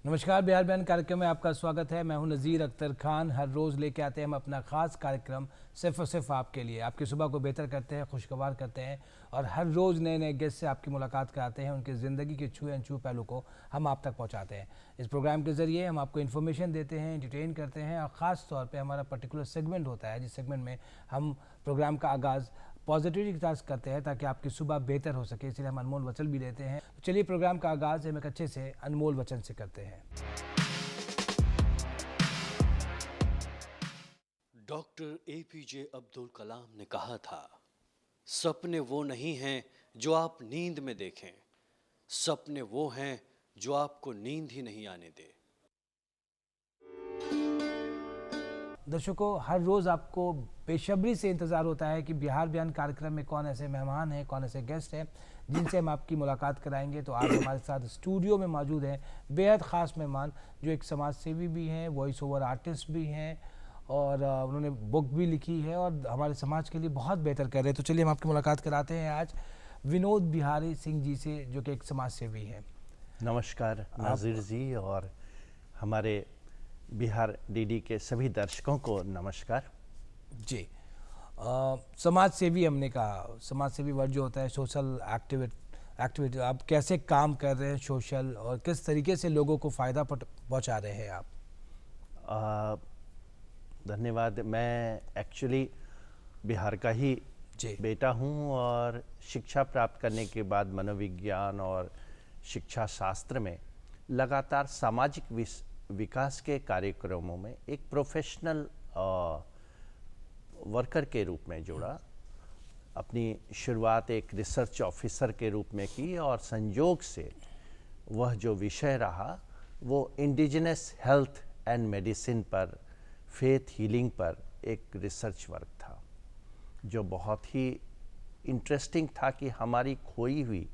नमस्कार, बिहार बयान कार्यक्रम में आपका स्वागत है। मैं हूं नज़ीर अख्तर खान। हर रोज़ लेके आते हैं हम अपना ख़ास कार्यक्रम सिर्फ और सिर्फ आपके लिए। आपकी सुबह को बेहतर करते हैं, खुशगवार करते हैं और हर रोज़ नए नए गेस्ट से आपकी मुलाकात कराते हैं। उनकी ज़िंदगी के छुए अनछुए पहलू को हम आप तक पहुँचाते हैं। इस प्रोग्राम के ज़रिए हम आपको इन्फॉर्मेशन देते हैं, एंटरटेन करते हैं और ख़ास तौर पर हमारा पर्टिकुलर सेगमेंट होता है जिस सेगमेंट में हम प्रोग्राम का आगाज़ पॉजिटिविटी के साथ करते हैं ताकि आपकी सुबह बेहतर हो सके। इसलिए हम अनमोल वचन भी लेते हैं। तो चलिए प्रोग्राम का आगाज़ हम एक अच्छे से अनमोल वचन से करते हैं। डॉक्टर एपीजे अब्दुल कलाम ने कहा था, सपने वो नहीं हैं जो आप नींद में देखें, सपने वो हैं जो आपको नींद ही नहीं आने दे। दर्शकों, हर रोज़ आपको बेसब्री से इंतज़ार होता है कि बिहार बयान कार्यक्रम में कौन ऐसे मेहमान हैं, कौन ऐसे गेस्ट हैं जिनसे हम आपकी मुलाकात कराएंगे। तो आज हमारे साथ स्टूडियो में मौजूद हैं बेहद ख़ास मेहमान जो एक समाज सेवी भी हैं, वॉइस ओवर आर्टिस्ट भी हैं और उन्होंने बुक भी लिखी है और हमारे समाज के लिए बहुत बेहतर कर रहे हैं। तो चलिए हम आपकी मुलाकात कराते हैं आज विनोद बिहारी सिंह जी से, जो कि एक समाज सेवी हैं। नमस्कार नाज़िर जी और हमारे बिहार डीडी के सभी दर्शकों को नमस्कार जी। समाज सेवी, हमने कहा समाज सेवी वर्ड जो होता है सोशल एक्टिविटी, आप कैसे काम कर रहे हैं सोशल और किस तरीके से लोगों को फ़ायदा पहुंचा रहे हैं आप? धन्यवाद। मैं एक्चुअली बिहार का ही बेटा हूं और शिक्षा प्राप्त करने के बाद मनोविज्ञान और शिक्षा शास्त्र में लगातार सामाजिक विकास के कार्यक्रमों में एक प्रोफेशनल वर्कर के रूप में जुड़ा। अपनी शुरुआत एक रिसर्च ऑफिसर के रूप में की और संयोग से वह जो विषय रहा वो इंडिजिनस हेल्थ एंड मेडिसिन पर, फेथ हीलिंग पर एक रिसर्च वर्क था जो बहुत ही इंटरेस्टिंग था कि हमारी खोई हुई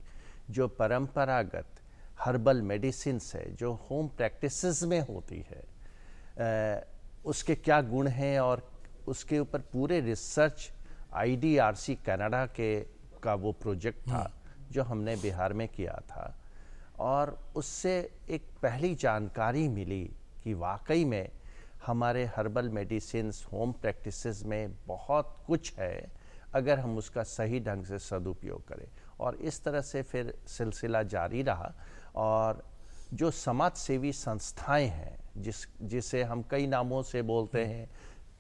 जो परंपरागत हर्बल मेडिसिन है जो होम प्रैक्टिसेस में होती है, उसके क्या गुण हैं और उसके ऊपर पूरे रिसर्च IDRC कनाडा का वो प्रोजेक्ट था जो हमने बिहार में किया था। और उससे एक पहली जानकारी मिली कि वाकई में हमारे हर्बल मेडिसिन्स होम प्रैक्टिसेस में बहुत कुछ है अगर हम उसका सही ढंग से सदुपयोग करें। और इस तरह से फिर सिलसिला जारी रहा और जो समाज सेवी संस्थाएं हैं जिसे हम कई नामों से बोलते हैं,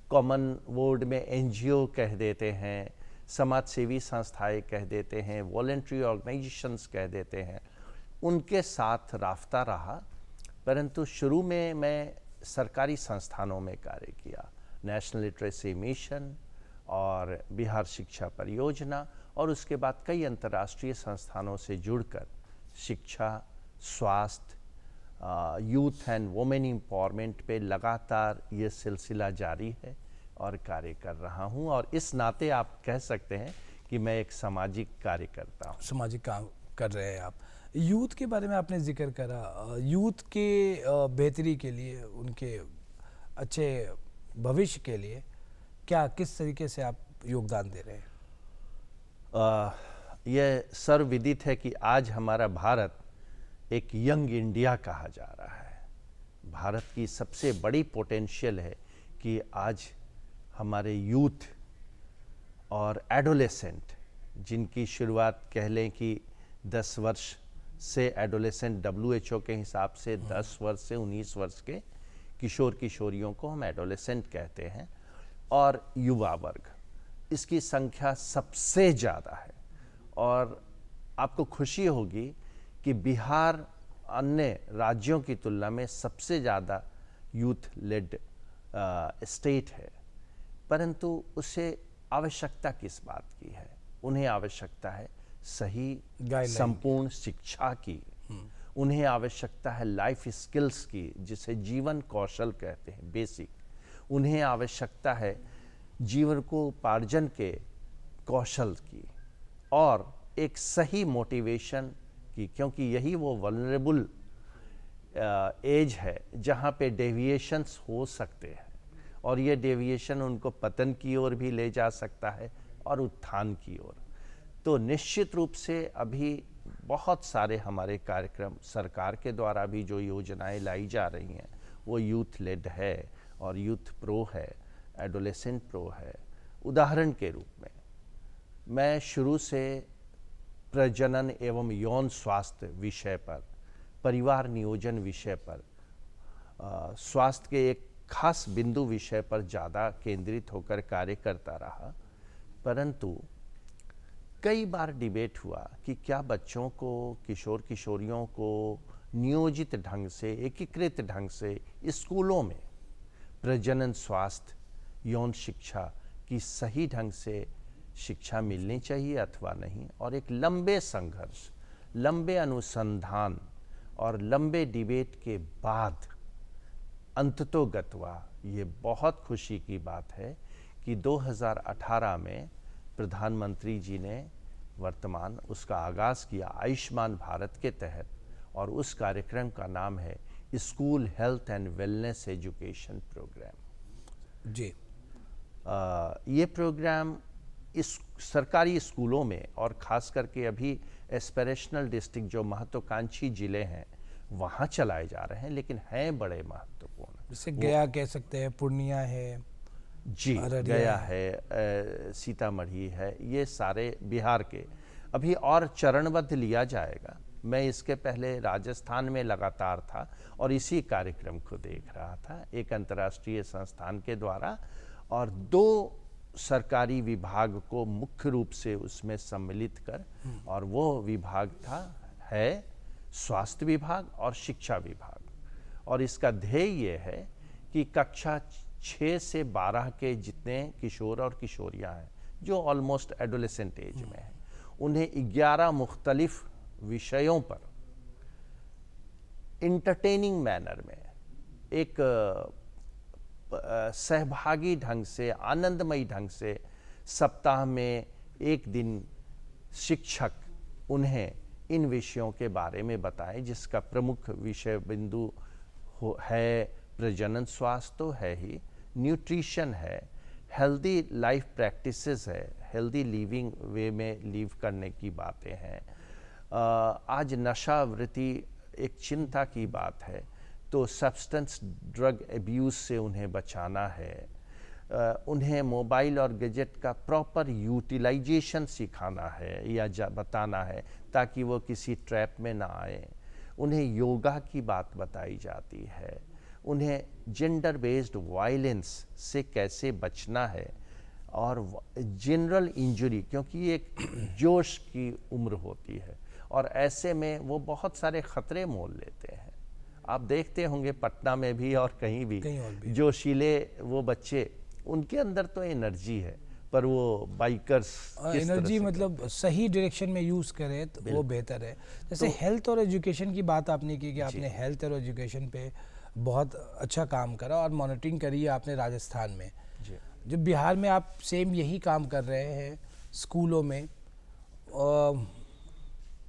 कॉमन वर्ड में NGO कह देते हैं, समाज सेवी संस्थाएं कह देते हैं, वॉलंटरी ऑर्गेनाइजेशंस कह देते हैं, उनके साथ राफ्ता रहा। परंतु शुरू में मैं सरकारी संस्थानों में कार्य किया, नेशनल लिटरेसी मिशन और बिहार शिक्षा परियोजना, और उसके बाद कई अंतर्राष्ट्रीय संस्थानों से जुड़कर शिक्षा, स्वास्थ्य, यूथ एंड वुमेन एम्पावरमेंट पे लगातार ये सिलसिला जारी है और कार्य कर रहा हूँ। और इस नाते आप कह सकते हैं कि मैं एक सामाजिक कार्य करता हूँ। सामाजिक काम कर रहे हैं आप। यूथ के बारे में आपने जिक्र करा, यूथ के बेहतरी के लिए, उनके अच्छे भविष्य के लिए क्या किस तरीके से आप योगदान दे रहे हैं? यह सर्वविदित है कि आज हमारा भारत एक यंग इंडिया कहा जा रहा है। भारत की सबसे बड़ी पोटेंशियल है कि आज हमारे यूथ और एडोलेसेंट, जिनकी शुरुआत कह लें कि 10 वर्ष से एडोलेसेंट WHO के हिसाब से 10 वर्ष से 19 वर्ष के किशोर किशोरियों को हम एडोलेसेंट कहते हैं, और युवा वर्ग, इसकी संख्या सबसे ज़्यादा है। और आपको खुशी होगी कि बिहार अन्य राज्यों की तुलना में सबसे ज़्यादा यूथ लेड स्टेट है। परंतु उसे आवश्यकता किस बात की है? उन्हें आवश्यकता है सही संपूर्ण शिक्षा की, उन्हें आवश्यकता है लाइफ स्किल्स की जिसे जीवन कौशल कहते हैं, बेसिक। उन्हें आवश्यकता है जीवन को उपार्जन के कौशल की और एक सही मोटिवेशन की, क्योंकि यही वो वल्नरेबल एज है जहाँ पे डेविएशंस हो सकते हैं और ये डेविएशन उनको पतन की ओर भी ले जा सकता है और उत्थान की ओर। तो निश्चित रूप से अभी बहुत सारे हमारे कार्यक्रम सरकार के द्वारा भी जो योजनाएं लाई जा रही हैं वो यूथ लेड है और यूथ प्रो है, एडोलेसेंट प्रो है। उदाहरण के रूप में मैं शुरू से प्रजनन एवं यौन स्वास्थ्य विषय पर, परिवार नियोजन विषय पर, स्वास्थ्य के एक खास बिंदु विषय पर ज़्यादा केंद्रित होकर कार्य करता रहा। परंतु कई बार डिबेट हुआ कि क्या बच्चों को, किशोर किशोरियों को नियोजित ढंग से, एकीकृत ढंग से स्कूलों में प्रजनन स्वास्थ्य, यौन शिक्षा की सही ढंग से शिक्षा मिलनी चाहिए अथवा नहीं। और एक लंबे संघर्ष, लंबे अनुसंधान और लंबे डिबेट के बाद अंततोगत्वा ये बहुत खुशी की बात है कि 2018 में प्रधानमंत्री जी ने वर्तमान उसका आगाज़ किया आयुष्मान भारत के तहत, और उस कार्यक्रम का नाम है school health and wellness education programme. जी। ये प्रोग्राम इस सरकारी स्कूलों में और ख़ास करके अभी एस्पिरेशनल डिस्ट्रिक्ट जो महत्वाकांक्षी ज़िले हैं वहाँ चलाए जा रहे हैं, लेकिन हैं बड़े महत्वपूर्ण। जैसे गया कह सकते हैं, पूर्णिया है जी, गया है, सीतामढ़ी है, ये सारे बिहार के। अभी और चरणबद्ध लिया जाएगा। मैं इसके पहले राजस्थान में लगातार था और इसी कार्यक्रम को देख रहा था एक अंतर्राष्ट्रीय संस्थान के द्वारा, और 2 सरकारी विभाग को मुख्य रूप से उसमें सम्मिलित कर, और वो विभाग है स्वास्थ्य विभाग और शिक्षा विभाग। और इसका ध्येय ये है कि कक्षा 6 से 12 के जितने किशोर और किशोरियां हैं जो ऑलमोस्ट एडोलेसेंट एज में हैं, उन्हें 11 मुख्तलिफ विषयों पर इंटरटेनिंग मैनर में, एक सहभागी ढंग से, आनंदमयी ढंग से सप्ताह में एक दिन शिक्षक उन्हें इन विषयों के बारे में बताएं, जिसका प्रमुख विषय बिंदु है प्रजनन स्वास्थ्य तो है ही, न्यूट्रिशन है, हेल्दी लाइफ प्रैक्टिसेस है, हेल्दी लिविंग वे में लिव करने की बातें हैं। आज नशावृत्ति एक चिंता की बात है, तो सब्सटेंस ड्रग एब्यूज़ से उन्हें बचाना है। उन्हें मोबाइल और गैजेट का प्रॉपर यूटिलाइजेशन सिखाना है या बताना है ताकि वो किसी ट्रैप में ना आए। उन्हें योगा की बात बताई जाती है। उन्हें जेंडर बेस्ड वायलेंस से कैसे बचना है, और जनरल इंजरी, क्योंकि ये एक जोश की उम्र होती है और ऐसे में वो बहुत सारे ख़तरे मोल लेते हैं। आप देखते होंगे पटना में भी और कहीं भी जोशीले वो बच्चे, उनके अंदर तो एनर्जी है, पर वो बाइकर्स एनर्जी मतलब सही डायरेक्शन में यूज़ करें तो वो बेहतर है। जैसे हेल्थ और एजुकेशन की बात आपने की कि आपने हेल्थ और एजुकेशन पे बहुत अच्छा काम करा और मॉनिटरिंग करी है आपने राजस्थान में। जो बिहार में आप सेम यही काम कर रहे हैं स्कूलों में,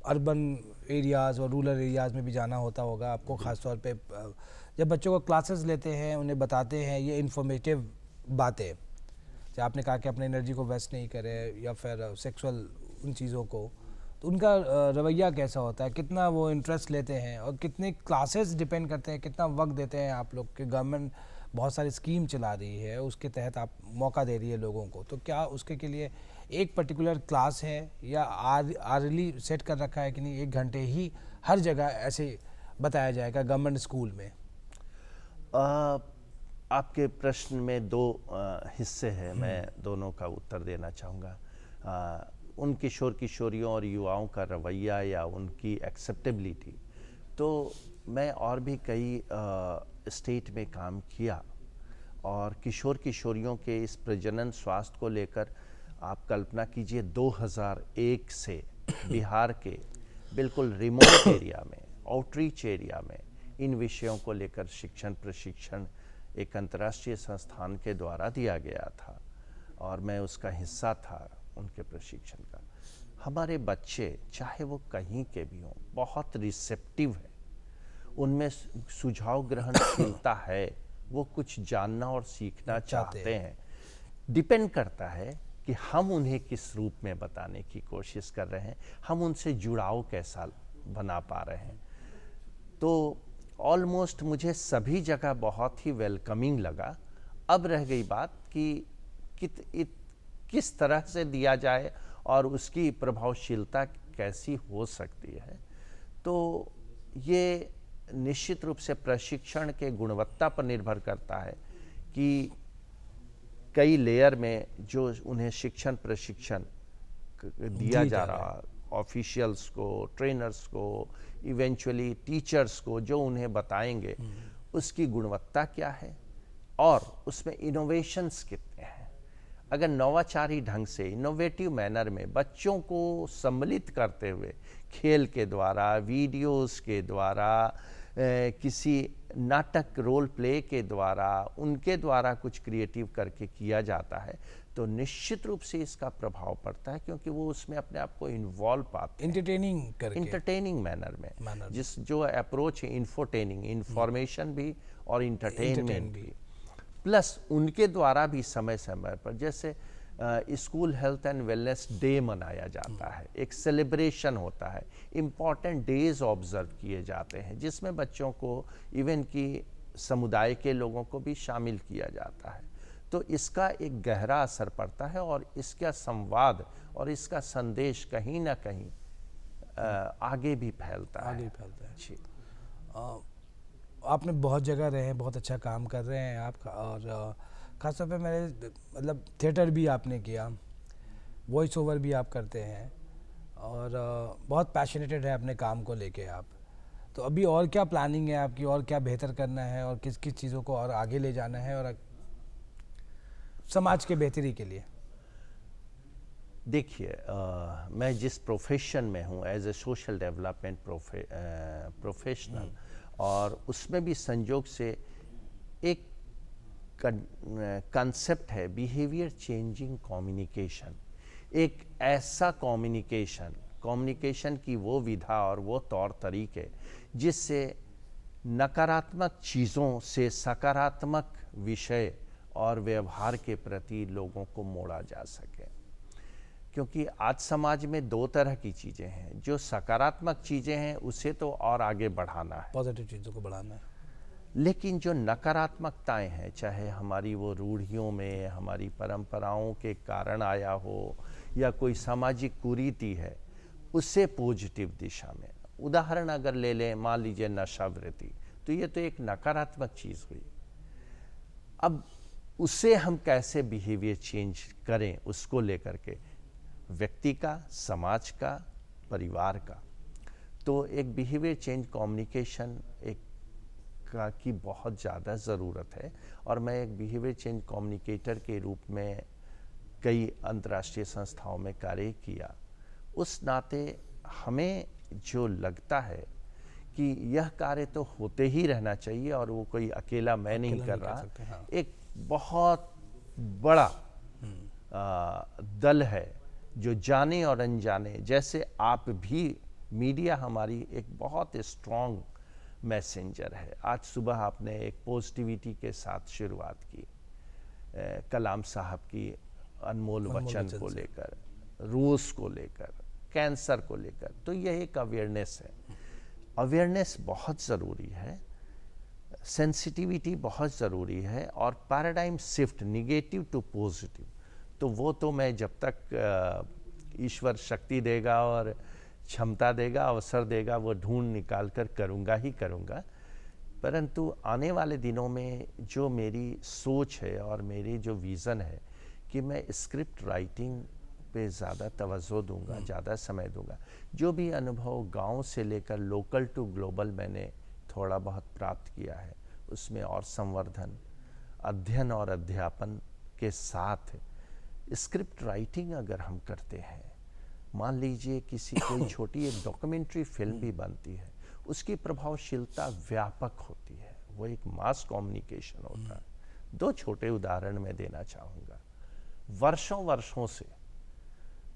अर्बन एरियाज़ और रूरल एरियाज़ में भी जाना होता होगा आपको, ख़ास तौर पे जब बच्चों को क्लासेस लेते हैं, उन्हें बताते हैं ये इन्फॉर्मेटिव बातें, जैसे आपने कहा कि अपने एनर्जी को वेस्ट नहीं करें या फिर सेक्सुअल उन चीज़ों को, तो उनका रवैया कैसा होता है, कितना वो इंटरेस्ट लेते हैं और कितने क्लासेस डिपेंड करते हैं, कितना वक्त देते हैं आप लोग के? गवर्नमेंट बहुत सारी स्कीम चला रही है, उसके तहत आप मौका दे रही है लोगों को, तो क्या उसके के लिए एक पर्टिकुलर क्लास है या आर्ली सेट कर रखा है कि नहीं 1 घंटे ही हर जगह ऐसे बताया जाएगा गवर्नमेंट स्कूल में? आपके प्रश्न में 2 हिस्से हैं, मैं दोनों का उत्तर देना चाहूँगा। उन किशोर किशोरियों और युवाओं का रवैया या उनकी एक्सेप्टेबिलिटी, तो मैं और भी कई स्टेट में काम किया और किशोर किशोरियों के इस प्रजनन स्वास्थ्य को लेकर आप कल्पना कीजिए 2001 से बिहार के बिल्कुल रिमोट एरिया में, आउटरीच एरिया में इन विषयों को लेकर शिक्षण प्रशिक्षण एक अंतर्राष्ट्रीय संस्थान के द्वारा दिया गया था और मैं उसका हिस्सा था उनके प्रशिक्षण का। हमारे बच्चे चाहे वो कहीं के भी हों बहुत रिसेप्टिव है, उनमें सुझाव ग्रहणशीलता है, वो कुछ जानना और सीखना चाहते हैं। डिपेंड करता है कि हम उन्हें किस रूप में बताने की कोशिश कर रहे हैं, हम उनसे जुड़ाव कैसा बना पा रहे हैं। तो ऑलमोस्ट मुझे सभी जगह बहुत ही वेलकमिंग लगा। अब रह गई बात कि किस तरह से दिया जाए और उसकी प्रभावशीलता कैसी हो सकती है। तो ये निश्चित रूप से प्रशिक्षण के गुणवत्ता पर निर्भर करता है कि कई लेयर में जो उन्हें शिक्षण प्रशिक्षण दिया जा रहा, ऑफिशियल्स को, ट्रेनर्स को, इवेंचुअली टीचर्स को जो उन्हें बताएंगे उसकी गुणवत्ता क्या है और उसमें इनोवेशंस कितने हैं। अगर नवाचारी ढंग से, इनोवेटिव मैनर में बच्चों को सम्मिलित करते हुए खेल के द्वारा, वीडियोस के द्वारा, किसी नाटक रोल प्ले के द्वारा, उनके द्वारा कुछ क्रिएटिव करके किया जाता है तो निश्चित रूप से इसका प्रभाव पड़ता है, क्योंकि वो उसमें अपने आप को इन्वॉल्व पाते हैं इंटरटेनिंग मैनर में। जिस जो अप्रोच है इंफोटेनिंग, इंफॉर्मेशन भी और इंटरटेनमेंट भी, प्लस उनके द्वारा भी समय समय पर, जैसे school health and wellness day मनाया जाता है, एक सेलिब्रेशन होता है, इम्पॉर्टेंट डेज ऑब्जर्व किए जाते हैं जिसमें बच्चों को, इवन की समुदाय के लोगों को भी शामिल किया जाता है। तो इसका एक गहरा असर पड़ता है और इसका संवाद और इसका संदेश कहीं ना कहीं आगे भी फैलता है। जी। आपने बहुत जगह रहे हैं, बहुत अच्छा काम कर रहे हैं आप, और ख़ासतौर पे मेरे मतलब थिएटर भी आपने किया, वॉइस ओवर भी आप करते हैं और बहुत पैशनेटेड है अपने काम को लेके आप। तो अभी और क्या प्लानिंग है आपकी, और क्या बेहतर करना है और किस किस चीज़ों को और आगे ले जाना है और समाज के बेहतरी के लिए? देखिए, मैं जिस प्रोफेशन में हूँ as a social development professional, और उसमें भी संयोग से एक कंसेप्ट है बिहेवियर चेंजिंग कम्युनिकेशन। एक ऐसा कम्युनिकेशन की वो विधा और वो तौर तरीके जिससे नकारात्मक चीज़ों से सकारात्मक विषय और व्यवहार के प्रति लोगों को मोड़ा जा सके। क्योंकि आज समाज में दो तरह की चीज़ें हैं, जो सकारात्मक चीज़ें हैं उसे तो और आगे बढ़ाना है, पॉजिटिव चीज़ों को बढ़ाना है, लेकिन जो नकारात्मकताएं हैं, चाहे हमारी वो रूढ़ियों में, हमारी परंपराओं के कारण आया हो या कोई सामाजिक कुरीति है, उससे पॉजिटिव दिशा में। उदाहरण अगर ले लें, मान लीजिए नशावृत्ति, तो ये तो एक नकारात्मक चीज़ हुई। अब उससे हम कैसे बिहेवियर चेंज करें, उसको लेकर के व्यक्ति का, समाज का, परिवार का, तो एक बिहेवियर चेंज कम्युनिकेशन एक की बहुत ज़्यादा ज़रूरत है। और मैं एक बिहेवियर चेंज कम्युनिकेटर के रूप में कई अंतर्राष्ट्रीय संस्थाओं में कार्य किया। उस नाते हमें जो लगता है कि यह कार्य तो होते ही रहना चाहिए और वो कोई अकेला मैं नहीं कर रहा, हाँ। एक बहुत बड़ा दल है जो जाने और अनजाने, जैसे आप भी, मीडिया हमारी एक बहुत स्ट्रॉन्ग मैसेंजर है। आज सुबह आपने एक पॉजिटिविटी के साथ शुरुआत की, कलाम साहब की अनमोल वचन को लेकर, रूस को लेकर, कैंसर को लेकर, तो यह एक अवेयरनेस है। अवेयरनेस बहुत ज़रूरी है, सेंसिटिविटी बहुत ज़रूरी है, और paradigm shift negative to positive, तो वो तो मैं जब तक ईश्वर शक्ति देगा और क्षमता देगा, अवसर देगा, वो ढूंढ निकाल कर करूँगा ही करूँगा। परंतु आने वाले दिनों में जो मेरी सोच है और मेरी जो विज़न है कि मैं स्क्रिप्ट राइटिंग पे ज़्यादा तवज्जो दूंगा, ज़्यादा समय दूंगा। जो भी अनुभव गांव से लेकर लोकल टू ग्लोबल मैंने थोड़ा बहुत प्राप्त किया है, उसमें और संवर्धन, अध्ययन और अध्यापन के साथ स्क्रिप्ट राइटिंग अगर हम करते हैं, मान लीजिए किसी कोई छोटी एक डॉक्यूमेंट्री फिल्म भी बनती है, उसकी प्रभावशीलता व्यापक होती है, वो एक मास कम्युनिकेशन होता है। दो छोटे उदाहरण मैं देना चाहूँगा। वर्षों से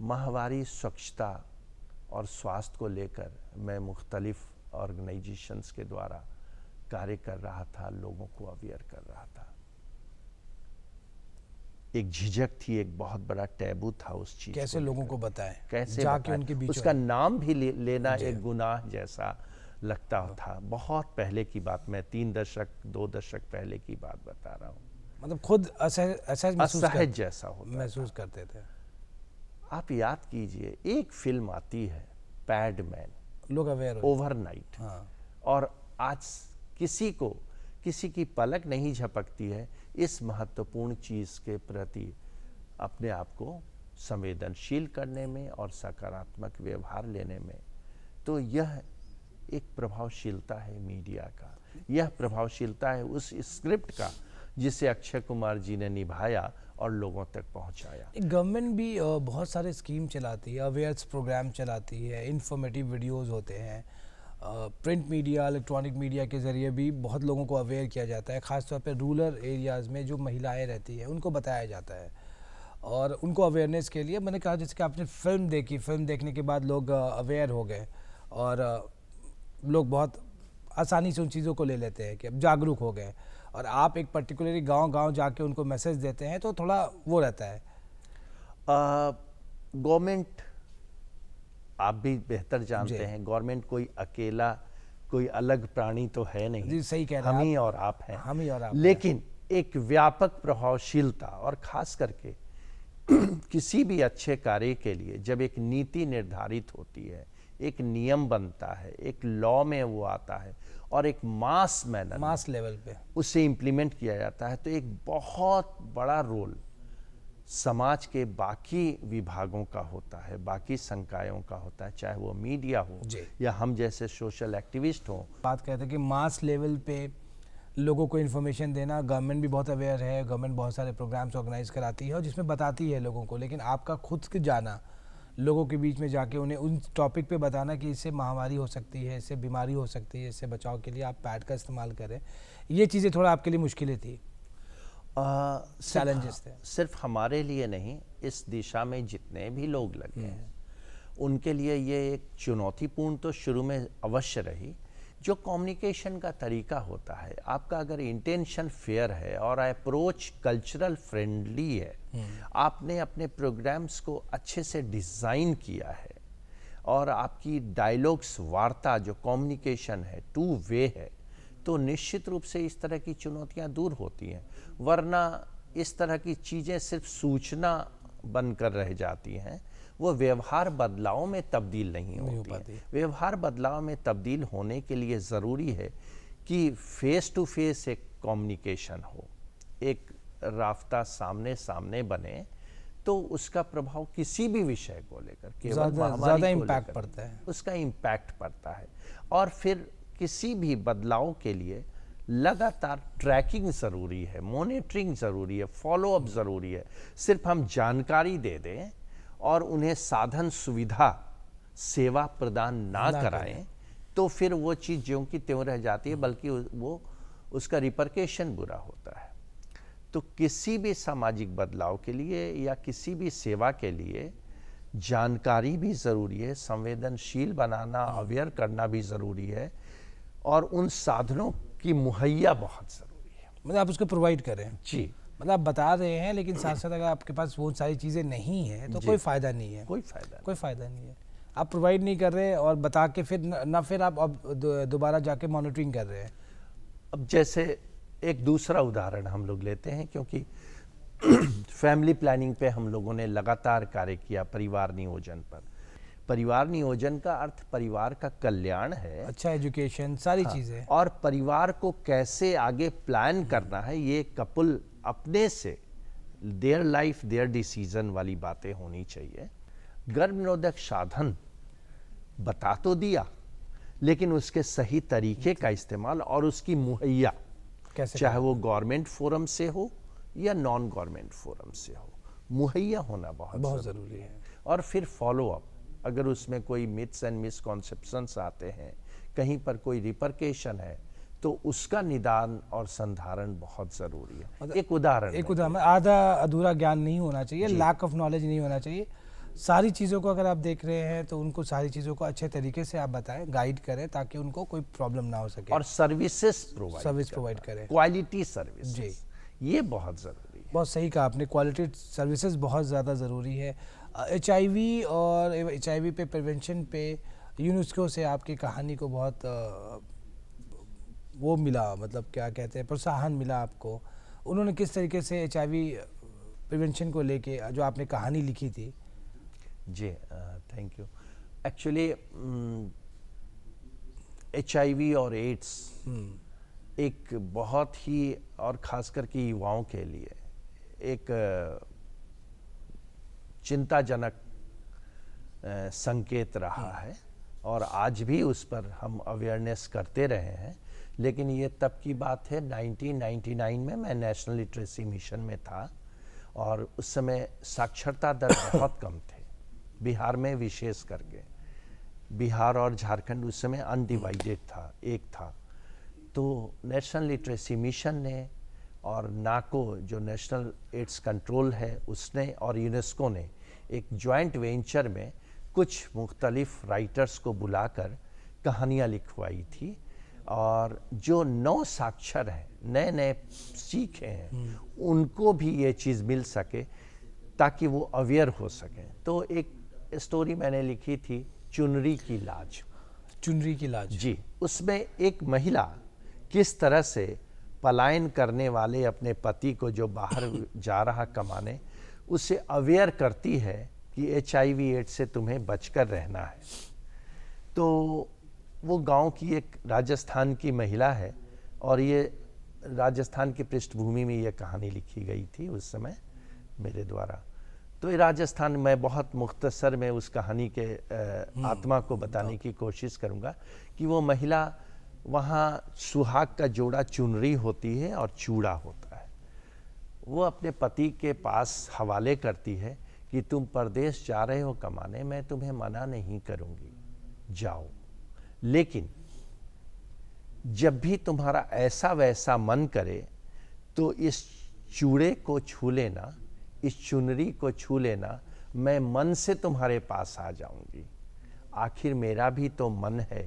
माहवारी स्वच्छता और स्वास्थ्य को लेकर मैं मुख्तलिफ ऑर्गेनाइजेशंस के द्वारा कार्य कर रहा था, लोगों को अवेयर कर रहा था। एक झिझक थी, एक बहुत बड़ा टैबू था उस चीज कैसे को लोगों लेकर। को बताएं, कैसे जाके बताएं? उनके बीच उसका में। नाम भी लेना एक गुनाह जैसा लगता था। बहुत पहले की बात, मैं 3 दशक 2 दशक पहले की बात बता रहा हूँ। मतलब खुद असहज जैसा होता महसूस करते थे। आप याद कीजिए, एक फिल्म आती है पैडमैन, लोग अवेयर हो। ओवरनाइट, हाँ। और आज किसी की पलक नहीं झपकती है इस महत्वपूर्ण चीज के प्रति अपने आप को संवेदनशील करने में और सकारात्मक व्यवहार लेने में। तो यह एक प्रभावशीलता है मीडिया का, यह प्रभावशीलता है उस स्क्रिप्ट का जिसे अक्षय कुमार जी ने निभाया और लोगों तक पहुंचाया। गवर्नमेंट भी बहुत सारे स्कीम चलाती है, अवेयर्स प्रोग्राम चलाती है, इन्फॉर्मेटिव वीडियोस होते हैं, प्रिंट मीडिया, इलेक्ट्रॉनिक मीडिया के ज़रिए भी बहुत लोगों को अवेयर किया जाता है। ख़ासतौर पे रूरल एरियाज़ में जो महिलाएं रहती हैं उनको बताया जाता है, और उनको अवेयरनेस के लिए मैंने कहा, जैसे कि आपने फ़िल्म देखी, फ़िल्म देखने के बाद लोग अवेयर हो गए और लोग बहुत आसानी से उन चीज़ों को ले लेते हैं कि अब जागरूक हो गए। और आप एक पर्टिकुलरली गांव जाके उनको मैसेज देते हैं तो थोड़ा वो रहता है। गवर्नमेंट, आप भी बेहतर जानते हैं, गवर्नमेंट कोई अकेला, कोई अलग प्राणी तो है नहीं। जी, सही कह रहे हैं हम आप। ही और आप हैं। हम ही और आप लेकिन एक व्यापक प्रभावशीलता, और खास करके किसी भी अच्छे कार्य के लिए जब एक नीति निर्धारित होती है, एक नियम बनता है, एक लॉ में वो आता है और एक मास लेवल पे उसे इम्प्लीमेंट किया जाता है, तो एक बहुत बड़ा रोल समाज के बाकी विभागों का होता है, बाकी संकायों का होता है, चाहे वो मीडिया हो या हम जैसे सोशल एक्टिविस्ट हों। बात करते हैं कि मास लेवल पे लोगों को इन्फॉर्मेशन देना, गवर्नमेंट भी बहुत अवेयर है, गवर्नमेंट बहुत सारे प्रोग्राम्स ऑर्गेनाइज कराती है और जिसमें बताती है लोगों को, लेकिन आपका खुद के जाना, लोगों के बीच में जाके उन्हें उन टॉपिक पे बताना कि इससे महामारी हो सकती है, इससे बीमारी हो सकती है, इससे बचाव के लिए आप पैड का इस्तेमाल करें, ये चीज़ें थोड़ा आपके लिए मुश्किलें थी, चैलेंजेस थे? सिर्फ हमारे लिए नहीं, इस दिशा में जितने भी लोग लगे हैं उनके लिए ये एक चुनौतीपूर्ण तो शुरू में अवश्य रही। जो कम्युनिकेशन का तरीका होता है, आपका अगर इंटेंशन फेयर है और अप्रोच कल्चरल फ्रेंडली है, आपने अपने प्रोग्राम्स को अच्छे से डिज़ाइन किया है और आपकी डायलॉग्स, वार्ता जो कम्युनिकेशन है, टू वे है, तो निश्चित रूप से इस तरह की चुनौतियां दूर होती हैं। वरना इस तरह की चीज़ें सिर्फ सूचना बनकर रह जाती हैं, वो व्यवहार बदलाव में तब्दील नहीं होती है। व्यवहार बदलाव में तब्दील होने के लिए ज़रूरी है कि फेस टू फेस एक कम्युनिकेशन हो, एक राफ्ता सामने सामने बने, तो उसका प्रभाव किसी भी विषय को लेकर, केवल ज़्यादा इम्पैक्ट पड़ता है, उसका इम्पैक्ट पड़ता है। और फिर किसी भी बदलाव के लिए लगातार ट्रैकिंग ज़रूरी है, मॉनिटरिंग ज़रूरी है, फॉलोअप ज़रूरी है। सिर्फ हम जानकारी दे दें और उन्हें साधन सुविधा सेवा प्रदान ना कराएं तो फिर वो चीज़ ज्यों की त्यों रह जाती है, बल्कि वो उसका रिपरकेशन बुरा होता है। तो किसी भी सामाजिक बदलाव के लिए या किसी भी सेवा के लिए जानकारी भी ज़रूरी है, संवेदनशील बनाना, अवेयर करना भी ज़रूरी है, और उन साधनों की मुहैया बहुत ज़रूरी है। मतलब आप उसको प्रोवाइड करें। जी, मतलब आप बता रहे हैं, लेकिन साथ साथ अगर आपके पास वो सारी चीज़ें नहीं है तो कोई फ़ायदा नहीं है, कोई फ़ायदा नहीं है। आप प्रोवाइड नहीं कर रहे और बता के फिर ना फिर आप अब दोबारा जाके मॉनिटरिंग कर रहे हैं। अब जैसे एक दूसरा उदाहरण हम लोग लेते हैं, क्योंकि फैमिली प्लानिंग पे हम लोगों ने लगातार कार्य किया, परिवार नियोजन पर। परिवार नियोजन का अर्थ परिवार का कल्याण है, अच्छा एजुकेशन, सारी चीज़ें, और परिवार को कैसे आगे प्लान करना है, ये कपल अपने से देयर लाइफ देयर डिसीजन वाली बातें होनी चाहिए। गर्भनिरोधक साधन बता तो दिया, लेकिन उसके सही तरीके का इस्तेमाल और उसकी मुहैया, चाहे वो गवर्नमेंट फोरम से हो या नॉन गवर्नमेंट फोरम से हो, मुहैया होना बहुत ज़रूरी है। और फिर फॉलोअप, अगर उसमें कोई मिथ्स एंड मिसकॉन्सेप्शंस आते हैं, कहीं पर कोई रिपरकेशन है, तो उसका निदान और संधारण बहुत ज़रूरी है। मतलब एक उदाहरण, आधा अधूरा ज्ञान नहीं होना चाहिए, लैक ऑफ नॉलेज नहीं होना चाहिए। सारी चीज़ों को अगर आप देख रहे हैं तो उनको सारी चीज़ों को अच्छे तरीके से आप बताएं, गाइड करें, ताकि उनको कोई प्रॉब्लम ना हो सके। और सर्विस प्रोवाइड करें, क्वालिटी सर्विस, ये बहुत ज़रूरी है। बहुत सही कहा आपने, क्वालिटी सर्विसेज बहुत ज़्यादा ज़रूरी है। HIV और HIV पे प्रिवेंशन पे यूनेस्को से आपकी कहानी को बहुत वो मिला, मतलब क्या कहते हैं, प्रोत्साहन मिला आपको। उन्होंने किस तरीके से HIV प्रिवेंशन को लेके जो आपने कहानी लिखी थी? जी, थैंक यू। एक्चुअली HIV और एड्स एक बहुत ही, और ख़ास करके युवाओं के लिए एक चिंताजनक संकेत रहा है, और आज भी उस पर हम अवेयरनेस करते रहे हैं। लेकिन ये तब की बात है, 1999 में मैं नेशनल लिटरेसी मिशन में था, और उस समय साक्षरता दर बहुत कम थे, बिहार में विशेष करके। बिहार और झारखंड उस समय अनडिवाइडेड था, एक था। तो नेशनल लिटरेसी मिशन ने और नाको जो नेशनल एड्स कंट्रोल है उसने, और यूनेस्को ने एक जॉइंट वेंचर में कुछ मुख्तलिफ राइटर्स को बुलाकर कहानियाँ लिखवाई थी, और जो नौ साक्षर हैं, नए नए सीखे हैं, उनको भी ये चीज़ मिल सके ताकि वो अवेयर हो सकें। तो एक स्टोरी मैंने लिखी थी, चुनरी की लाज। चुनरी की लाज जी, उसमें एक महिला किस तरह से पलायन करने वाले अपने पति को, जो बाहर जा रहा कमाने, उसे अवेयर करती है कि HIV एड्स से तुम्हें बचकर रहना है। तो वो गांव की एक राजस्थान की महिला है, और ये राजस्थान की पृष्ठभूमि में ये कहानी लिखी गई थी उस समय मेरे द्वारा। तो ये राजस्थान, मैं बहुत मुख्तसर में उस कहानी के आत्मा को बताने की कोशिश करूँगा कि वो महिला, वहाँ सुहाग का जोड़ा चुनरी होती है और चूड़ा होता है। वो अपने पति के पास हवाले करती है कि तुम परदेश जा रहे हो कमाने, मैं तुम्हें मना नहीं करूँगी, जाओ, लेकिन जब भी तुम्हारा ऐसा वैसा मन करे तो इस चूड़े को छू लेना, इस चुनरी को छू लेना, मैं मन से तुम्हारे पास आ जाऊंगी। आखिर मेरा भी तो मन है,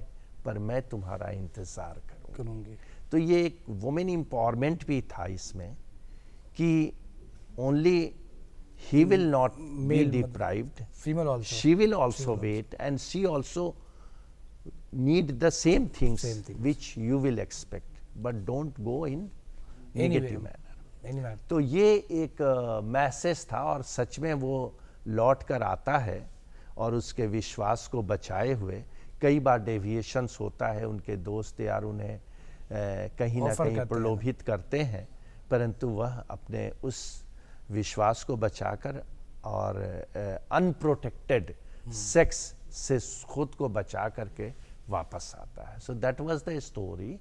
पर मैं तुम्हारा इंतज़ार करूंगी। तो ये एक वुमेन एम्पावरमेंट भी था इसमें, कि only he will not be deprived, female also, she will also wait, and she also need the same things which you will expect, but don't go in negative manner. तो ये एक message था, और सच में वो लौट कर आता है, और उसके विश्वास को बचाए हुए कई बार डेविएशंस होता है, उनके दोस्त यार उन्हें कहीं ना कहीं प्रलोभित करते हैं, परंतु वह अपने उस विश्वास को बचाकर और अनप्रोटेक्टेड सेक्स से खुद को बचा करके वापस आता है। So that was the story.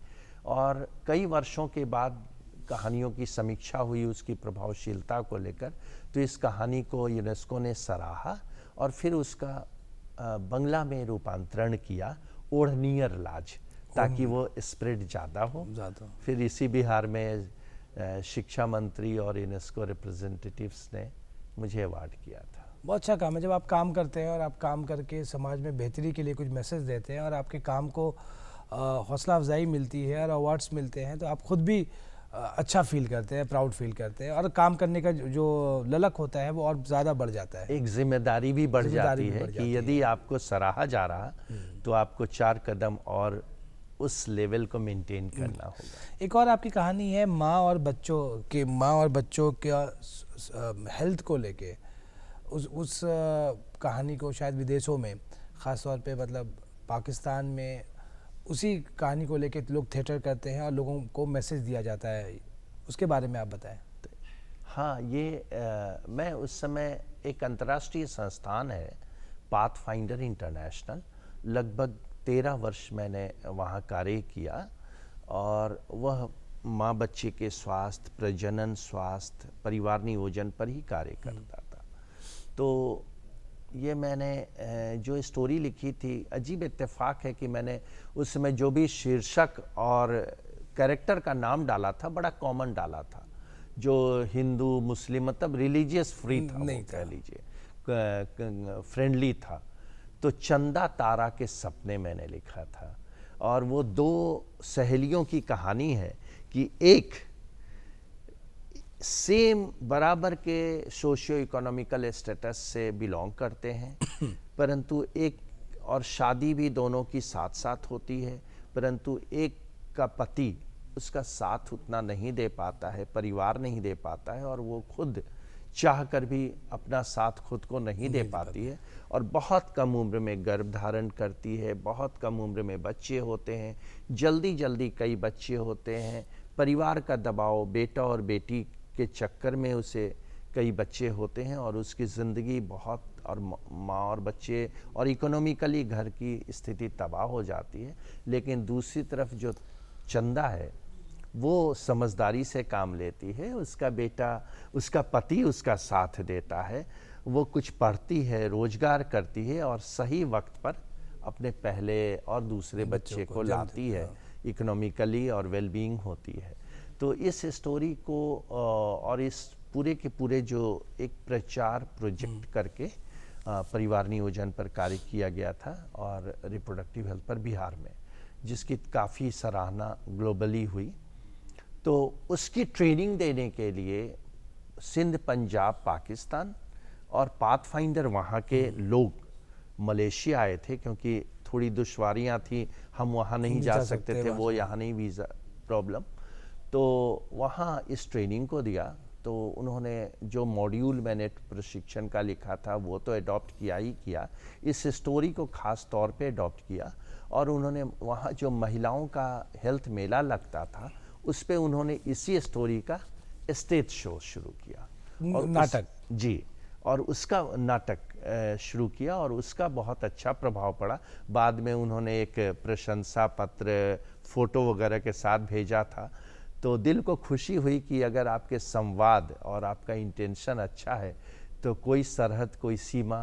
और कई वर्षों के बाद कहानियों की समीक्षा हुई उसकी प्रभावशीलता को लेकर, तो इस कहानी को यूनेस्को ने सराहा, और फिर उसका बंगला में रूपांतरण किया, ओढ़नियर लाज, ताकि वो स्प्रेड ज़्यादा हो। फिर इसी बिहार में शिक्षा मंत्री और यूनेस्को रिप्रेजेंटेटिव्स ने मुझे अवार्ड किया था। बहुत अच्छा काम है जब आप काम करते हैं, और आप काम करके समाज में बेहतरी के लिए कुछ मैसेज देते हैं, और आपके काम को हौसला अफजाई मिलती है और अवार्ड्स मिलते हैं, तो आप खुद भी अच्छा फील करते हैं, प्राउड फील करते हैं, और काम करने का जो ललक होता है वो और ज़्यादा बढ़ जाता है। एक जिम्मेदारी भी बढ़ जाती है कि यदि आपको सराहा जा रहा तो आपको 4 कदम और उस लेवल को मेंटेन करना होगा। एक और आपकी कहानी है माँ और बच्चों के हेल्थ को लेके। उस कहानी को शायद विदेशों में, ख़ास तौर पे मतलब पाकिस्तान में, उसी कहानी को लेके लोग थिएटर करते हैं और लोगों को मैसेज दिया जाता है, उसके बारे में आप बताएं। हाँ, ये मैं उस समय, एक अंतर्राष्ट्रीय संस्थान है पाथफाइंडर इंटरनेशनल, लगभग 13 वर्ष मैंने वहाँ कार्य किया, और वह माँ बच्चे के स्वास्थ्य, प्रजनन स्वास्थ्य, परिवार नियोजन पर ही कार्य करता था। तो ये मैंने जो स्टोरी लिखी थी, अजीब इत्तेफाक है कि मैंने उस समय जो भी शीर्षक और कैरेक्टर का नाम डाला था, बड़ा कॉमन डाला था, जो हिंदू मुस्लिम मतलब रिलीजियस फ्री था, नहीं कह लीजिए, फ्रेंडली था। तो चंदा तारा के सपने मैंने लिखा था, और वो 2 सहेलियों की कहानी है कि एक सेम बराबर के सोशियो इकोनॉमिकल स्टेटस से बिलोंग करते हैं, परंतु एक और शादी भी दोनों की साथ साथ होती है, परंतु एक का पति उसका साथ उतना नहीं दे पाता है, परिवार नहीं दे पाता है, और वो खुद चाह कर भी अपना साथ खुद को नहीं दे पाती है, और बहुत कम उम्र में गर्भ धारण करती है, बहुत कम उम्र में बच्चे होते हैं, जल्दी जल्दी कई बच्चे होते हैं, परिवार का दबाव, बेटा और बेटी के चक्कर में उसे कई बच्चे होते हैं, और उसकी ज़िंदगी बहुत, और माँ और बच्चे और इकोनॉमिकली घर की स्थिति तबाह हो जाती है। लेकिन दूसरी तरफ जो चंदा है वो समझदारी से काम लेती है, उसका बेटा, उसका पति उसका साथ देता है, वो कुछ पढ़ती है, रोजगार करती है, और सही वक्त पर अपने पहले और दूसरे बच्चे को लाती है, इकोनॉमिकली और वेलबींग होती है। तो इस स्टोरी को और इस पूरे के पूरे जो एक प्रचार प्रोजेक्ट करके परिवार नियोजन पर कार्य किया गया था और रिप्रोडक्टिव हेल्थ पर बिहार में, जिसकी काफ़ी सराहना ग्लोबली हुई, तो उसकी ट्रेनिंग देने के लिए सिंध, पंजाब, पाकिस्तान और पाथफाइंडर वहाँ के लोग मलेशिया आए थे, क्योंकि थोड़ी दुश्वारियाँ थी, हम वहाँ नहीं जा सकते थे, वो यहाँ नहीं, वीज़ा प्रॉब्लम। तो वहाँ इस ट्रेनिंग को दिया, तो उन्होंने जो मॉड्यूल मैंने प्रशिक्षण का लिखा था वो तो अडॉप्ट किया ही किया, इस स्टोरी को ख़ास तौर पे अडॉप्ट किया, और उन्होंने वहाँ जो महिलाओं का हेल्थ मेला लगता था उस पे उन्होंने इसी स्टोरी का स्टेज शो शुरू किया, और नाटक जी, और उसका नाटक शुरू किया, और उसका बहुत अच्छा प्रभाव पड़ा। बाद में उन्होंने एक प्रशंसा पत्र फोटो वगैरह के साथ भेजा था, तो दिल को खुशी हुई कि अगर आपके संवाद और आपका इंटेंशन अच्छा है तो कोई सरहद, कोई सीमा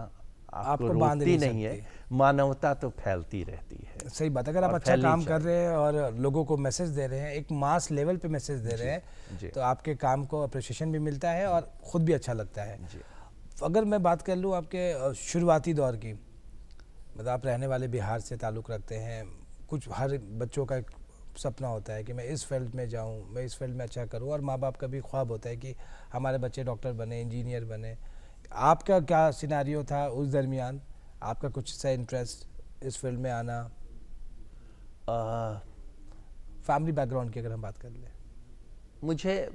आपको रोकती नहीं है, मानवता तो फैलती रहती है। सही बात। अगर आप अच्छा काम कर रहे हैं और लोगों को मैसेज दे रहे हैं, एक मास लेवल पे मैसेज दे रहे हैं, तो आपके काम को अप्रिशिएशन भी मिलता है और खुद भी अच्छा लगता है। अगर मैं बात कर लूँ आपके शुरुआती दौर की, मतलब आप रहने वाले बिहार से ताल्लुक़ रखते हैं, कुछ हर बच्चों का एक सपना होता है कि मैं इस फील्ड में जाऊं, मैं इस फील्ड में अच्छा करूं, और माँ बाप का भी ख्वाब होता है कि हमारे बच्चे डॉक्टर बने, इंजीनियर बने। आपका क्या सिनेरियो था उस दरमियान? आपका कुछ सा इंटरेस्ट इस फील्ड में आना? फैमिली बैकग्राउंड की अगर हम बात कर लें। मुझे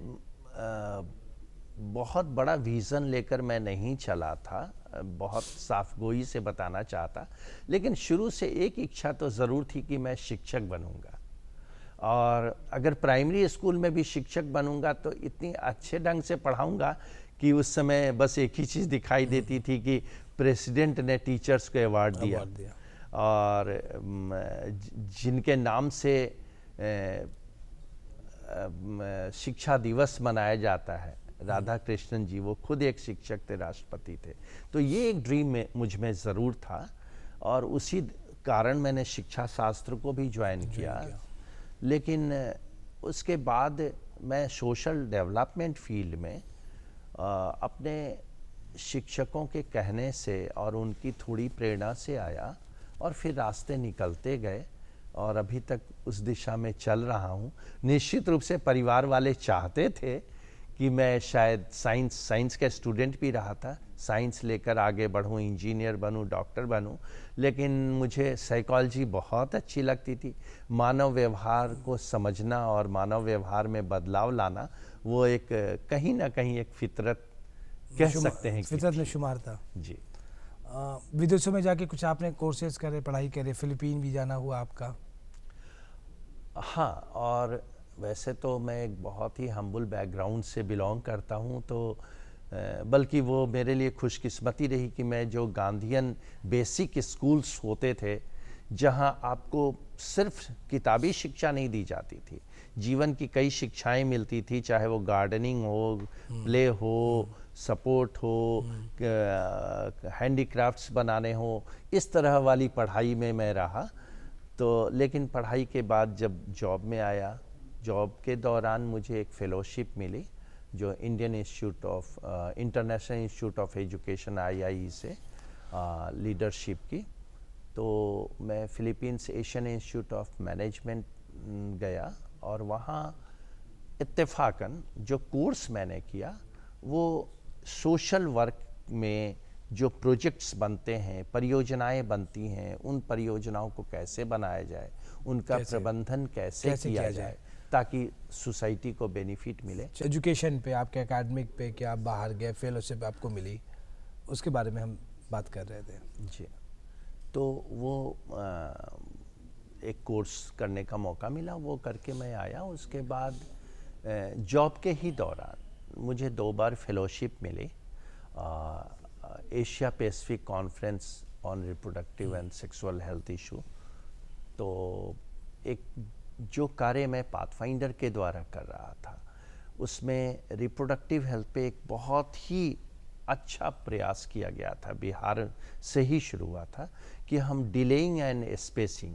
बहुत बड़ा विज़न लेकर मैं नहीं चला था, बहुत साफगोई से बताना चाहता, लेकिन शुरू से एक इच्छा तो ज़रूर थी कि मैं शिक्षक बनूंगा, और अगर प्राइमरी स्कूल में भी शिक्षक बनूंगा तो इतनी अच्छे ढंग से पढ़ाऊंगा कि उस समय बस एक ही चीज़ दिखाई देती थी कि प्रेसिडेंट ने टीचर्स को अवार्ड दिया, और जिनके नाम से शिक्षा दिवस मनाया जाता है, राधा कृष्णन जी, वो खुद एक शिक्षक थे, राष्ट्रपति थे। तो ये एक ड्रीम में मुझ में ज़रूर था, और उसी कारण मैंने शिक्षा शास्त्र को भी ज्वाइन किया। लेकिन उसके बाद मैं सोशल डेवलपमेंट फील्ड में अपने शिक्षकों के कहने से और उनकी थोड़ी प्रेरणा से आया, और फिर रास्ते निकलते गए, और अभी तक उस दिशा में चल रहा हूँ। निश्चित रूप से परिवार वाले चाहते थे कि मैं शायद साइंस का स्टूडेंट भी रहा था, साइंस लेकर आगे बढ़ूँ, इंजीनियर बनूँ, डॉक्टर बनूँ, लेकिन मुझे साइकोलॉजी बहुत अच्छी लगती थी। मानव व्यवहार को समझना और मानव व्यवहार में बदलाव लाना, वो एक कहीं ना कहीं एक फितरत कह सकते हैं, फितरत में शुमार था। जी। विदेशों में जाके कुछ आपने कोर्सेज करे, पढ़ाई करे, फिलीपीन भी जाना हुआ आपका? हाँ, और वैसे तो मैं एक बहुत ही हम्बल बैकग्राउंड से बिलोंग करता हूँ, तो बल्कि वो मेरे लिए खुशकिस्मती रही कि मैं जो गांधीयन बेसिक स्कूल्स होते थे, जहाँ आपको सिर्फ किताबी शिक्षा नहीं दी जाती थी, जीवन की कई शिक्षाएं मिलती थी, चाहे वो गार्डनिंग हो, प्ले हो, सपोर्ट हो, हैंडीक्राफ्ट्स बनाने हो, इस तरह वाली पढ़ाई में मैं रहा। तो लेकिन पढ़ाई के बाद जब जॉब में आया, जॉब के दौरान मुझे एक फेलोशिप मिली जो Indian institute of international institute of education IIE से लीडरशिप की। तो मैं Philippines Asian institute of management गया, और वहाँ इत्तेफाकन जो कोर्स मैंने किया वो सोशल वर्क में जो प्रोजेक्ट्स बनते हैं, परियोजनाएं बनती हैं, उन परियोजनाओं को कैसे बनाया जाए, उनका प्रबंधन कैसे किया जाए ताकि सोसाइटी को बेनिफिट मिले। एजुकेशन पे, आपके एकेडमिक पे, कि आप बाहर गए, फेलोशिप आपको मिली, उसके बारे में हम बात कर रहे थे। जी, तो वो एक कोर्स करने का मौका मिला, वो करके मैं आया। उसके बाद जॉब के ही दौरान मुझे 2 बार फेलोशिप मिली, Asia Pacific conference on reproductive and sexual health issue. तो एक जो कार्य मैं पाथफाइंडर के द्वारा कर रहा था उसमें रिप्रोडक्टिव हेल्थ पे एक बहुत ही अच्छा प्रयास किया गया था, बिहार से ही शुरू हुआ था कि हम डिलेइंग एंड स्पेसिंग,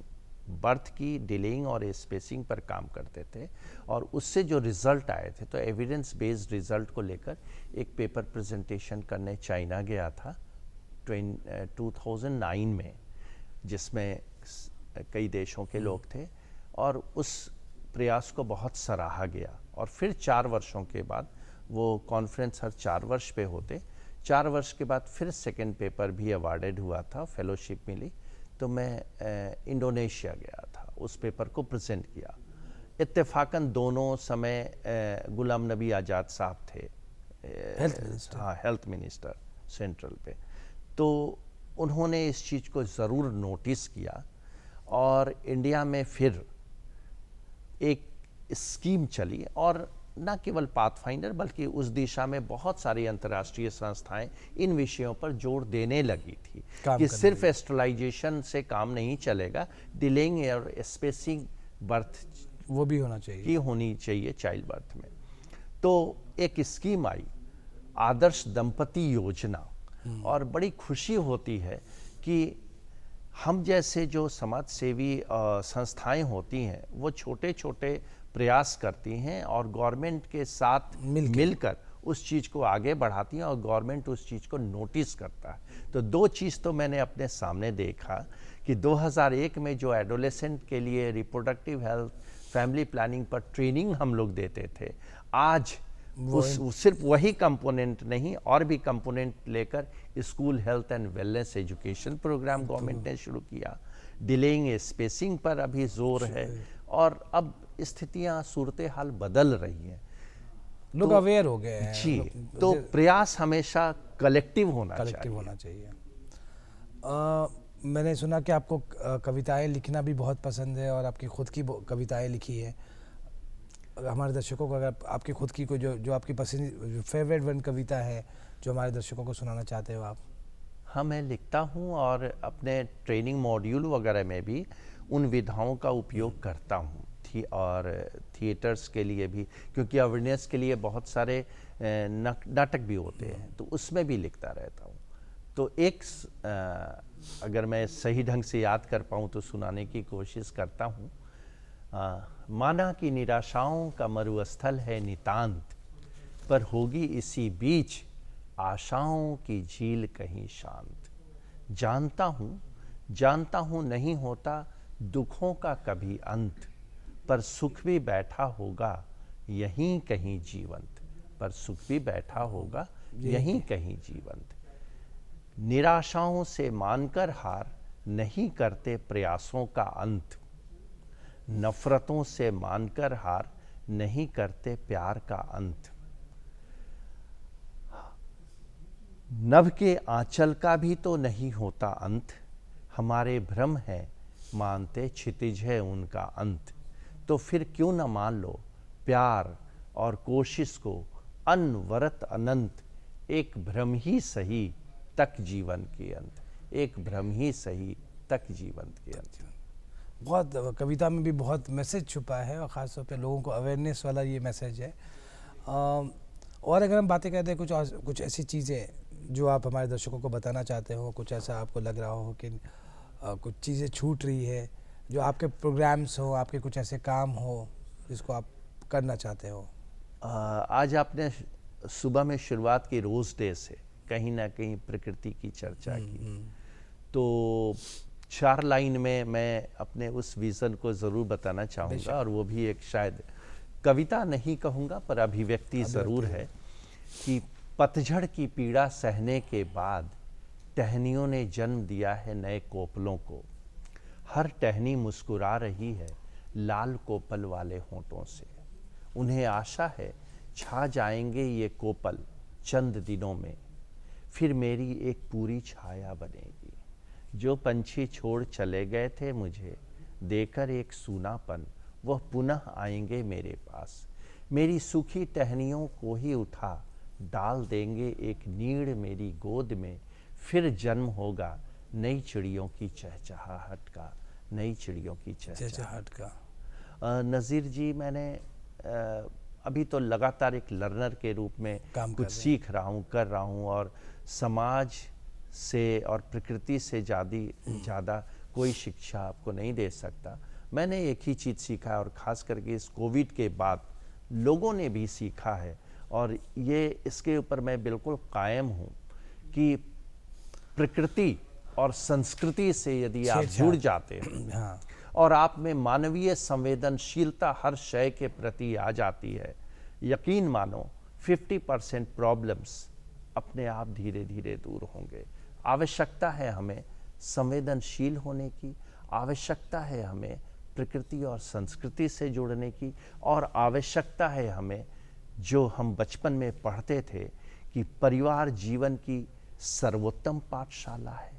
बर्थ की डिलेइंग और स्पेसिंग पर काम करते थे, और उससे जो रिज़ल्ट आए थे, तो एविडेंस बेस्ड रिज़ल्ट को लेकर एक पेपर प्रेजेंटेशन करने चाइना गया था 2009 में, जिसमें कई देशों के लोग थे, और उस प्रयास को बहुत सराहा गया। और फिर 4 वर्षों के बाद, वो कॉन्फ्रेंस हर 4 वर्ष पे होते, 4 वर्ष के बाद फिर सेकेंड पेपर भी अवार्डेड हुआ था, फेलोशिप मिली। तो मैं इंडोनेशिया गया था, उस पेपर को प्रेजेंट किया। इत्तेफाकन दोनों समय गुलाम नबी आज़ाद साहब थे, हेल्थ मिनिस्टर। हाँ, हेल्थ मिनिस्टर सेंट्रल पे। तो उन्होंने इस चीज़ को ज़रूर नोटिस किया, और इंडिया में फिर एक स्कीम चली, और न केवल पाथफाइंडर बल्कि उस दिशा में बहुत सारी अंतर्राष्ट्रीय संस्थाएं इन विषयों पर जोर देने लगी थी कि सिर्फ एस्ट्रलाइजेशन से काम नहीं चलेगा, डिलेइंग और स्पेसिंग बर्थ वो भी होना चाहिए, की होनी चाहिए चाइल्ड बर्थ में। तो एक स्कीम आई, आदर्श दंपति योजना, और बड़ी खुशी होती है कि हम जैसे जो समाज सेवी संस्थाएं होती हैं वो छोटे छोटे प्रयास करती हैं और गवर्नमेंट के साथ मिलकर उस चीज़ को आगे बढ़ाती हैं, और गवर्नमेंट उस चीज़ को नोटिस करता है। तो 2 चीज़ तो मैंने अपने सामने देखा कि 2001 में जो एडोलेसेंट के लिए रिप्रोडक्टिव हेल्थ, फैमिली प्लानिंग पर ट्रेनिंग हम लोग देते थे, आज सिर्फ वही कंपोनेंट नहीं, और भी कंपोनेंट लेकर school health and wellness education programme government ने शुरू किया। डिलेइंग स्पेसिंग पर अभी जोर है, और अब स्थितियां, सूरत हाल बदल रही हैं, लोग अवेयर हो गए हैं जी। तो प्रयास हमेशा कलेक्टिव होना चाहिए। मैंने सुना कि आपको कविताएं लिखना भी बहुत पसंद है, और आपकी खुद की कविताएं लिखी है। हमारे दर्शकों को अगर आपकी खुद की कोई जो आपकी पसंद फेवरेट वन कविता है जो हमारे दर्शकों को सुनाना चाहते हो आप? हाँ, मैं लिखता हूँ, और अपने ट्रेनिंग मॉड्यूल वगैरह में भी उन विधाओं का उपयोग करता हूँ, और थिएटर्स के लिए भी, क्योंकि अवेयरनेस के लिए बहुत सारे नाटक भी होते हैं, तो उसमें भी लिखता रहता हूँ। तो एक अगर मैं सही ढंग से याद कर पाऊँ तो सुनाने की कोशिश करता हूँ। माना कि निराशाओं का मरुस्थल है नितांत, पर होगी इसी बीच आशाओं की झील कहीं शांत। जानता हूँ नहीं होता दुखों का कभी अंत, पर सुख भी बैठा होगा यहीं कहीं जीवंत, पर सुख भी बैठा होगा यहीं कहीं जीवंत। निराशाओं से मानकर हार नहीं करते प्रयासों का अंत, नफरतों से मानकर हार नहीं करते प्यार का अंत। नभ के आंचल का भी तो नहीं होता अंत, हमारे भ्रम है मानते क्षितिज है उनका अंत। तो फिर क्यों न मान लो प्यार और कोशिश को अनवरत अनंत, एक भ्रम ही सही तक जीवन के अंत, एक भ्रम ही सही तक जीवन के अंत। बहुत कविता में भी बहुत मैसेज छुपा है, और ख़ास तौर पे लोगों को अवेयरनेस वाला ये मैसेज है। और अगर हम बातें करते हैं कुछ ऐसी चीज़ें जो आप हमारे दर्शकों को बताना चाहते हो, कुछ ऐसा आपको लग रहा हो कि कुछ चीज़ें छूट रही है, जो आपके प्रोग्राम्स हो, आपके कुछ ऐसे काम हो जिसको आप करना चाहते हो? आज आपने सुबह में शुरुआत की रोज़ डे से, कहीं ना कहीं प्रकृति की चर्चा की, तो 4 लाइन में मैं अपने उस विज़न को ज़रूर बताना चाहूँगा, और वो भी एक शायद कविता नहीं कहूँगा पर अभिव्यक्ति ज़रूर है कि पतझड़ की पीड़ा सहने के बाद टहनियों ने जन्म दिया है नए कोपलों को। हर टहनी मुस्कुरा रही है लाल कोपल वाले होंठों से। उन्हें आशा है छा जाएंगे ये कोपल चंद दिनों में, फिर मेरी एक पूरी छाया बनेगी। जो पंछी छोड़ चले गए थे मुझे देकर एक सूनापन, वह पुनः आएंगे मेरे पास। मेरी सूखी टहनियों को ही उठा डाल देंगे एक नीड़ मेरी गोद में, फिर जन्म होगा नई चिड़ियों की चहचहाहट का, नई चिड़ियों की चहचहाहट का। नज़ीर जी, मैंने अभी तो लगातार एक लर्नर के रूप में कुछ सीख रहा हूँ, कर रहा हूँ, और समाज से और प्रकृति से ज़्यादा कोई शिक्षा आपको नहीं दे सकता। मैंने एक ही चीज़ सीखा है, और ख़ास करके इस कोविड के बाद लोगों ने भी सीखा है, और ये इसके ऊपर मैं बिल्कुल कायम हूँ कि प्रकृति और संस्कृति से यदि आप जुड़ जाते हैं हाँ। और आप में मानवीय संवेदनशीलता हर शय के प्रति आ जाती है, यकीन मानो 50% प्रॉब्लम्स अपने आप धीरे धीरे दूर होंगे। आवश्यकता है हमें संवेदनशील होने की, आवश्यकता है हमें प्रकृति और संस्कृति से जुड़ने की, और आवश्यकता है हमें, जो हम बचपन में पढ़ते थे कि परिवार जीवन की सर्वोत्तम पाठशाला है,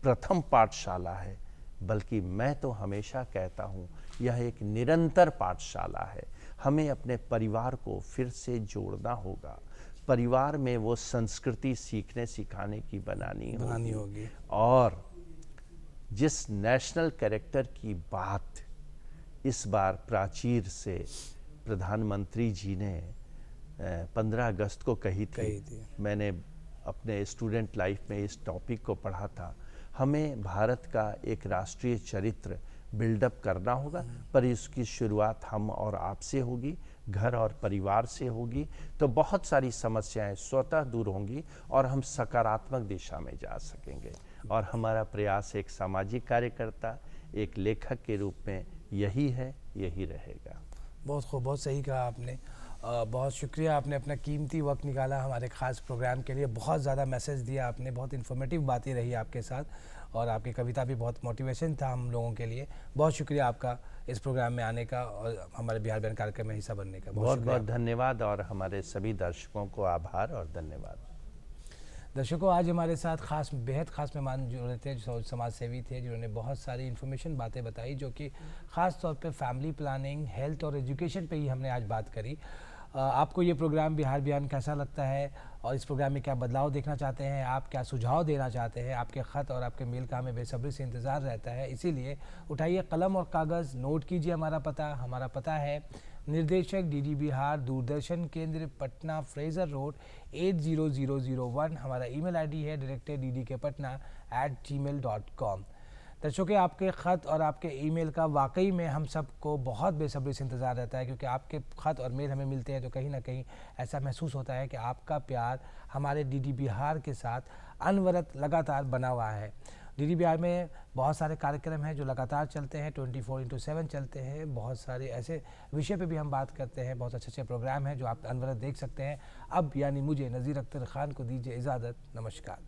प्रथम पाठशाला है, बल्कि मैं तो हमेशा कहता हूँ यह एक निरंतर पाठशाला है। हमें अपने परिवार को फिर से जोड़ना होगा, परिवार में वो संस्कृति सीखने सिखाने की बनानी होगी। और जिस नेशनल कैरेक्टर की बात इस बार प्राचीर से प्रधानमंत्री जी ने 15 अगस्त को कही थी, मैंने अपने स्टूडेंट लाइफ में इस टॉपिक को पढ़ा था। हमें भारत का एक राष्ट्रीय चरित्र बिल्डअप करना होगा, पर इसकी शुरुआत हम और आपसे होगी, घर और परिवार से होगी, तो बहुत सारी समस्याएं स्वतः दूर होंगी और हम सकारात्मक दिशा में जा सकेंगे। और हमारा प्रयास एक सामाजिक कार्यकर्ता, एक लेखक के रूप में यही है, यही रहेगा। बहुत खूब, बहुत सही कहा आपने। बहुत शुक्रिया, आपने अपना कीमती वक्त निकाला हमारे ख़ास प्रोग्राम के लिए। बहुत ज़्यादा मैसेज दिया आपने, बहुत इन्फॉर्मेटिव बातें रही आपके साथ, और आपकी कविता भी बहुत मोटिवेशन था हम लोगों के लिए। बहुत शुक्रिया आपका इस प्रोग्राम में आने का और हमारे बिहार बैंड कार्यक्रम में हिस्सा बनने का। बहुत बहुत धन्यवाद, और हमारे सभी दर्शकों को आभार और धन्यवाद। दर्शकों, आज हमारे साथ बेहद ख़ास मेहमान जुड़े थे, जो समाज सेवी थे, जिन्होंने बहुत सारी इन्फॉर्मेशन बातें बताई, जो कि ख़ास तौर पे फैमिली प्लानिंग, हेल्थ और एजुकेशन पे ही हमने आज बात करी। आपको ये प्रोग्राम बिहार बयान कैसा लगता है, और इस प्रोग्राम में क्या बदलाव देखना चाहते हैं, आप क्या सुझाव देना चाहते हैं? आपके ख़त और आपके मेल का हमें बेसब्री से इंतज़ार रहता है। इसीलिए उठाइए कलम और कागज़, नोट कीजिए हमारा पता है निर्देशक डीडी बिहार, दूरदर्शन केंद्र, पटना, फ्रेजर रोड 80001। हमारा ईमेल आईडी है directorddkpatna@gmail.com। दर्शकों, आपके ख़त और आपके ईमेल का वाकई में हम सबको बहुत बेसब्री से इंतज़ार रहता है, क्योंकि आपके ख़त और मेल हमें मिलते हैं तो कहीं ना कहीं ऐसा महसूस होता है कि आपका प्यार हमारे डीडी बिहार के साथ अनवरत लगातार बना हुआ है। डीडी बिहार में बहुत सारे कार्यक्रम हैं जो लगातार चलते हैं, 24x7 चलते हैं। बहुत सारे ऐसे विषय पे भी हम बात करते हैं, बहुत अच्छे प्रोग्राम हैं जो आप अनवरत देख सकते हैं। अब यानी मुझे नज़ीर अख्तर खान को दीजिए इजाज़त। नमस्कार।